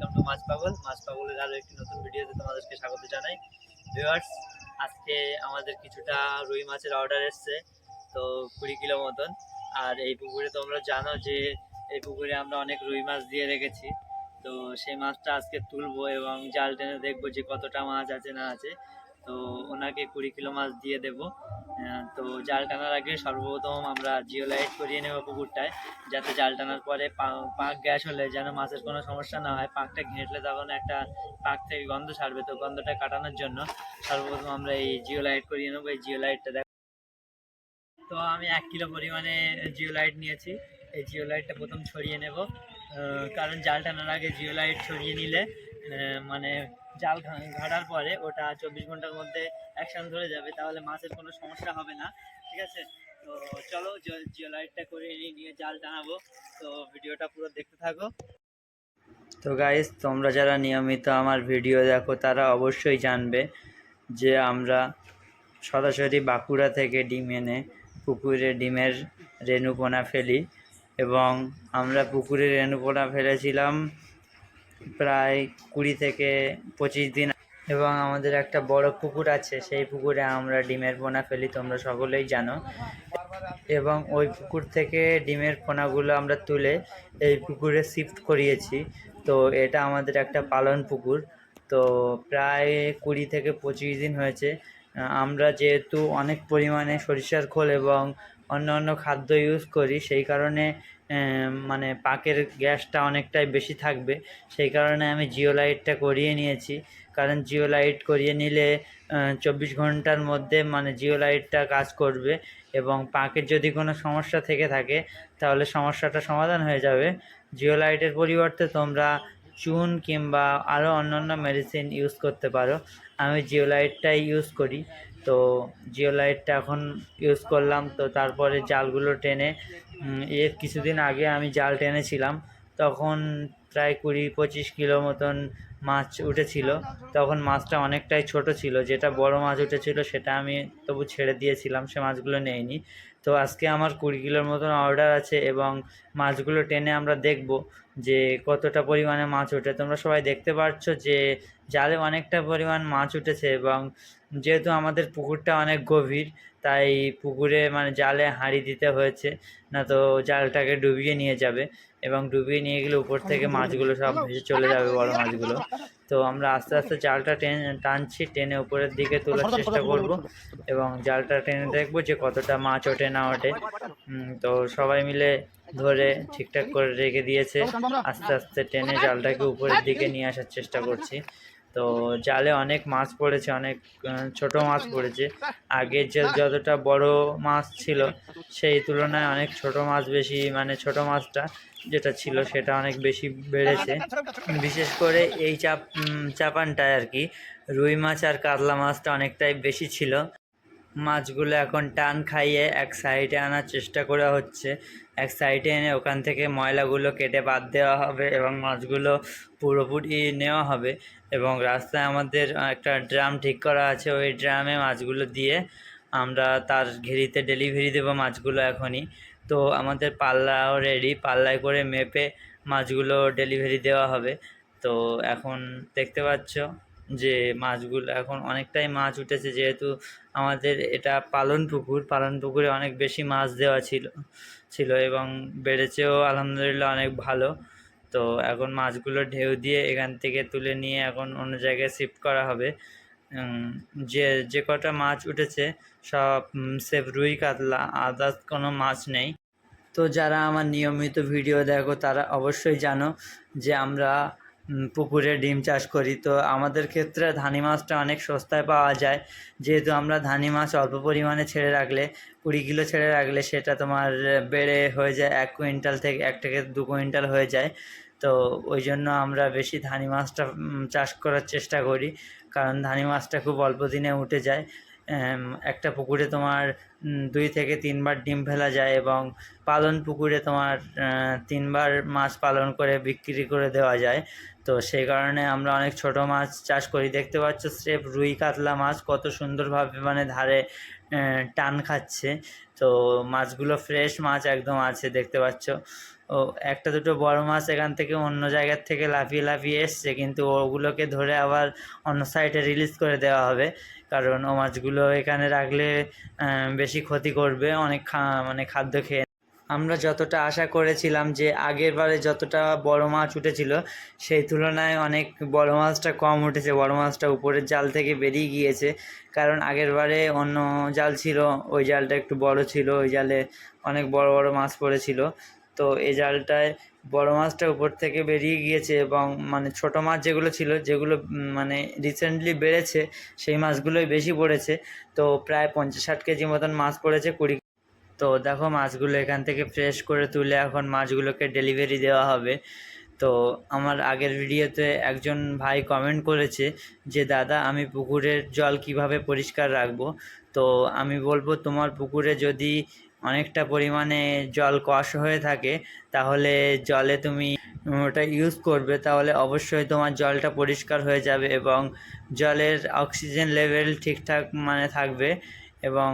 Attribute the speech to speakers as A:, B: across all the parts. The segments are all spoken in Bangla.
A: ওয়েলকাম টু মাছ পাগলের আরও একটি নতুন ভিডিওতে তোমাদেরকে স্বাগত জানাই। ভিউয়ার্স, আজকে আমাদের কিছুটা রুই মাছের অর্ডার এসছে, তো 20 কিলো মতন। আর এই পুকুরে তোমরা জানো যে এই পুকুরে আমরা অনেক রুই মাছ দিয়ে রেখেছি, তো সেই মাছটা আজকে তুলবো এবং জাল টেনে দেখবো যে কতটা মাছ আছে না আছে। তো ওনাকে 20 কিলো মাছ দিয়ে দেবো। তো জাল টানার আগে সর্বপ্রথম আমরা জিওলাইট করিয়ে নেব পুকুরটায়, যাতে জাল টানার পরে পাক গ্যাস হলে যেন মাছের কোনো সমস্যা না হয়। পাকটা ঘেঁটলে তখন একটা পাক থেকে গন্ধ ছাড়বে, তো গন্ধটা কাটানোর জন্য সর্বপ্রথম আমরা এই জিওলাইট করিয়ে নেবো। এই জিওলাইটটা দেখো, তো আমি 1 কিলো পরিমাণে জিওলাইট নিয়েছি। এই জিওলাইটটা প্রথম ছড়িয়ে নেব, কারণ জাল টানার আগে জিওলাইট ছড়িয়ে নিলে মানে জাল ঘাটার পরে ওটা 24 ঘন্টার মধ্যে অ্যাকশন ধরে যাবে, তাহলে মাছের কোনো সমস্যা হবে না। ঠিক আছে, তো চলো জিওলাইটটা করে নিয়ে জাল টানাবো। তো ভিডিওটা পুরো দেখতে থাকো। তো গাইস, তোমরা যারা নিয়মিত আমার ভিডিও দেখো তারা অবশ্যই জানবে যে আমরা সরাসরি বাঁকুড়া থেকে ডিম এনে পুকুরে ডিমের রেণুপোনা ফেলি, এবং আমরা পুকুরে রেণুপোনা ফেলেছিলাম প্রায় 20 থেকে 25 দিন। এবং আমাদের একটা বড় পুকুর আছে, সেই পুকুরে আমরা ডিমের পোনা ফেলি, তোমরা সকলেই জানো। এবং ওই পুকুর থেকে ডিমের পোনাগুলো আমরা তুলে এই পুকুরে শিফট করিয়েছি। তো এটা আমাদের একটা পালন পুকুর। তো প্রায় 20 থেকে 25 দিন হয়েছে। আমরা যেহেতু অনেক পরিমাণে সরিষার খোল এবং অন্য খাদ্য ইউজ করি, সেই কারণে মানে পাকের গ্যাসটা অনেকটাই বেশি থাকবে। সেই কারণে আমি জিওলাইটটা করিয়ে নিয়েছি, কারণ জিওলাইট করিয়ে নিলে 24 ঘন্টার মধ্যে মানে জিওলাইটটা কাজ করবে, এবং পাকের যদি কোনো সমস্যা থেকে থাকে তাহলে সমস্যাটা সমাধান হয়ে যাবে। জিওলাইটের পরিবর্তে তোমরা চুন কিংবা আরও অন্যান্য মেডিসিন ইউজ করতে পারো। আমি জিওলাইটটাই ইউজ করি। তো জিওলাইটটা এখন ইউজ করলাম। তো তারপরে জালগুলো টেনে এর কিছুদিন আগে আমি জাল টেনেছিলাম, তখন প্রায় 20-25 কিলো মতন মাছ উঠেছিল। তখন মাছটা অনেকটাই ছোট ছিল, যেটা বড় মাছ উঠেছিল সেটা আমি তবু ছেড়ে দিয়েছিলাম, সে মাছগুলো নেইনি। তো আজকে আমার 20 কিলোর মতন অর্ডার আছে, এবং মাছগুলো টেনে আমরা দেখব যে কতটা পরিমাণে মাছ ওঠে। তোমরা সবাই দেখতে পাচ্ছ যে জালে অনেকটা পরিমাণ মাছ উঠেছে, এবং যেহেতু আমাদের পুকুরটা অনেক গভীর, তাই পুকুরে মানে জালে হাঁড়ি দিতে হয়েছে, না তো জালটাকে ডুবিয়ে নিয়ে যাবে, এবং ডুবিয়ে নিয়ে গেলে উপর থেকে মাছগুলো সব ভেসে চলে যাবে, বড় মাছগুলো। তো আমরা আস্তে আস্তে জালটা টানছি, টেনে উপরের দিকে তোলার চেষ্টা করব, এবং জালটা টেনে দেখবো যে কতটা মাছ ওঠে না ওঠে। তো সবাই মিলে ধরে ঠিকঠাক করে রেখে দিয়েছে। আস্তে আস্তে টেনে জালটাকে উপরের দিকে নিয়ে আসার চেষ্টা করছি। তো জালে অনেক মাছ পড়েছে, অনেক ছোট মাছ পড়েছে। আগে যে যতটা বড় মাছ ছিল সেই তুলনায় অনেক ছোট মাছ বেশি, মানে ছোট মাছটা যেটা ছিল সেটা অনেক বেশি বেড়েছে। বিশেষ করে এই চাপানটায় আর কি রুই মাছ আর কাতলা মাছটা অনেকটাই বেশি ছিল। মাছগুলো এখন টান খাইয়ে এক সাইডে আনার চেষ্টা করা হচ্ছে। এক সাইডে এনে ওখান থেকে ময়লাগুলো কেটে বাদ দেওয়া হবে, এবং মাছগুলো পুরোপুরি নেওয়া হবে। এবং রাস্তায় আমাদের একটা ড্রাম ঠিক করা আছে, ওই ড্রামে মাছগুলো দিয়ে আমরা তার ঘেরিতে ডেলিভারি দেবো মাছগুলো এখনই। তো আমাদের পাল্লাও রেডি, পাল্লায় করে মেপে মাছগুলো ডেলিভারি দেওয়া হবে। তো এখন দেখতে পাচ্ছ যে মাছগুলো এখন অনেকটাই মাছ উঠেছে, যেহেতু আমাদের এটা পালন পুকুরে অনেক বেশি মাছ দেওয়া ছিল এবং বেড়েছেও আলহামদুলিল্লাহ অনেক ভালো। তো এখন মাছগুলো ঢেউ দিয়ে এখান থেকে তুলে নিয়ে এখন অন্য জায়গায় শিফট করা হবে। যে কটা মাছ উঠেছে সব সেফ রুই কাতলা, আদার্স কোনো মাছ নেই। তো যারা আমার নিয়মিত ভিডিও দেখো তারা অবশ্যই জানো যে আমরা পুকুরে ডিম চাষ করি। তো আমাদের ক্ষেত্রে ধানি মাছটা অনেক সস্তায় পাওয়া যায়, যেহেতু আমরা ধানি মাছ অল্প পরিমাণে ছেড়ে রাখলে 20 কিলো ছেড়ে রাখলে সেটা তোমার বেড়ে হয়ে যায় 1 কুইন্টাল থেকে 1 থেকে 2 কুইন্টাল হয়ে যায়। তো ওই জন্য আমরা বেশি ধানি মাছটা চাষ করার চেষ্টা করি, কারণ ধানি মাছটা খুব অল্প দিনে উঠে যায়। একটা পুকুরে তোমার 2 থেকে 3 বার ডিম ফেলা যায়, এবং পালন পুকুরে তোমার 3 বার মাছ পালন করে বিক্রি করে দেওয়া যায়। তো সেই কারণে আমরা অনেক ছোট মাছ চাষ করি। দেখতে পাচ্ছ স্রেফ রুই কাতলা মাছ কত সুন্দরভাবে মানে ধারে টান খাচ্ছে। তো মাছগুলো ফ্রেশ মাছ একদম আছে, দেখতে পাচ্ছ। ও একটা দুটো বড় মাছ এখান থেকে অন্য জায়গার থেকে লাফিয়ে লাফিয়ে এসছে, কিন্তু ওগুলোকে ধরে আবার অন্য সাইডে রিলিজ করে দেওয়া হবে, কারণ ও মাছগুলো এখানে রাখলে বেশি ক্ষতি করবে, অনেক মানে খাদ্য খেয়ে। আমরা যতটা আশা করেছিলাম যে আগের বারে যতটা বড় মাছ উঠেছিল সেই তুলনায় অনেক বড় মাছটা কম উঠেছে, বড় মাছটা উপরের জাল থেকে বেরিয়ে গিয়েছে, কারণ আগের বারে অন্য জাল ছিল, ওই জালটা একটু বড় ছিল, ওই জালে অনেক বড় বড় মাছ পড়েছিল। তো এই জালটায় বড় মাছটা উপর থেকে বেরিয়ে গিয়েছে, এবং মানে ছোট মাছ যেগুলো ছিল, যেগুলো মানে রিসেন্টলি বেড়েছে, সেই মাছগুলোই বেশি পড়েছে। তো প্রায় 50-60 কেজি মতন মাছ পড়েছে 20। তো দেখো মাছগুলো এখান থেকে ফ্রেশ করে তুলে এখন মাছগুলোকে ডেলিভারি দেওয়া হবে। তো আমার আগের ভিডিওতে একজন ভাই কমেন্ট করেছে যে দাদা আমি পুকুরের জল কিভাবে পরিষ্কার রাখবো। তো আমি বলবো তোমার পুকুরে যদি অনেকটা পরিমাণে জল কষ হয়ে থাকে তাহলে জলে তুমি ওটা ইউজ করবে, তাহলে অবশ্যই তোমার জলটা পরিষ্কার হয়ে যাবে এবং জলের অক্সিজেন লেভেল ঠিকঠাক মানে থাকবে। এবং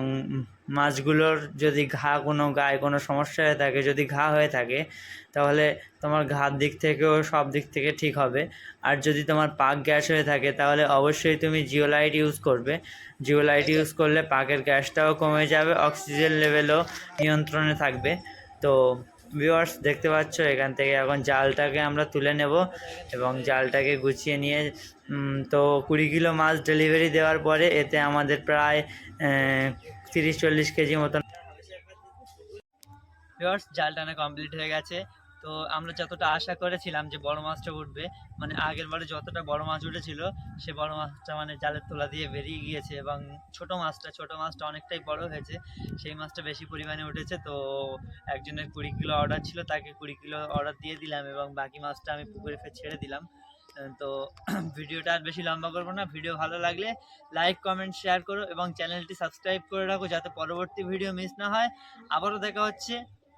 A: মাছগুলোর যদি কোনো গায়ে কোনো সমস্যা হয়ে থাকে, যদি ঘা হয়ে থাকে, তাহলে তোমার ঘার দিক থেকেও সব দিক থেকে ঠিক হবে। আর যদি তোমার পাক গ্যাস হয়ে থাকে তাহলে অবশ্যই তুমি জিওলাইট ইউজ করবে। জিওলাইট ইউজ করলে পাকের গ্যাসটাও কমে যাবে, অক্সিজেন লেভেলও নিয়ন্ত্রণে থাকবে। তো ভিউয়ার্স দেখতে পাচ্ছ এখান থেকে এখন জালটাকে আমরা তুলে নেব এবং জালটাকে গুছিয়ে নিয়ে তো 20 কিলো মাছ ডেলিভারি দেওয়ার পরে এতে আমাদের প্রায় 30-40 কেজি মতন। ভিউয়ার্স জাল টানা কমপ্লিট হয়ে গেছে। তো আমরা যতটা আশা করেছিলাম যে বড় মাছটা উঠবে, মানে আগের বারে যতটা বড় মাছ উঠেছিল সে বড় মাছটা মানে জালের তোলা দিয়ে বেরিয়ে গিয়েছে, এবং ছোট মাছটা অনেকটাই বড় হয়েছে, সেই মাছটা বেশি পরিমাণে উঠেছে। তো একজনের 20 কিলো অর্ডার ছিল, তাকে 20 কিলো অর্ডার দিয়ে দিলাম এবং বাকি মাছটা আমি পুকুরে ফের ছেড়ে দিলাম। তো ভিডিওটা আর বেশি লম্বা করবো না, ভিডিও ভালো লাগলে লাইক কমেন্ট শেয়ার করো এবং চ্যানেলটি সাবস্ক্রাইব করে রাখো যাতে পরবর্তী ভিডিও মিস না হয়। আবারও দেখা হচ্ছে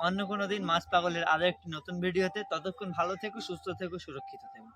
A: অন্য কোনো দিন মাছ পাগলের আরও একটি নতুন ভিডিওতে। ততক্ষণ ভালো থেকো, সুস্থ থেকো, সুরক্ষিত থেকো।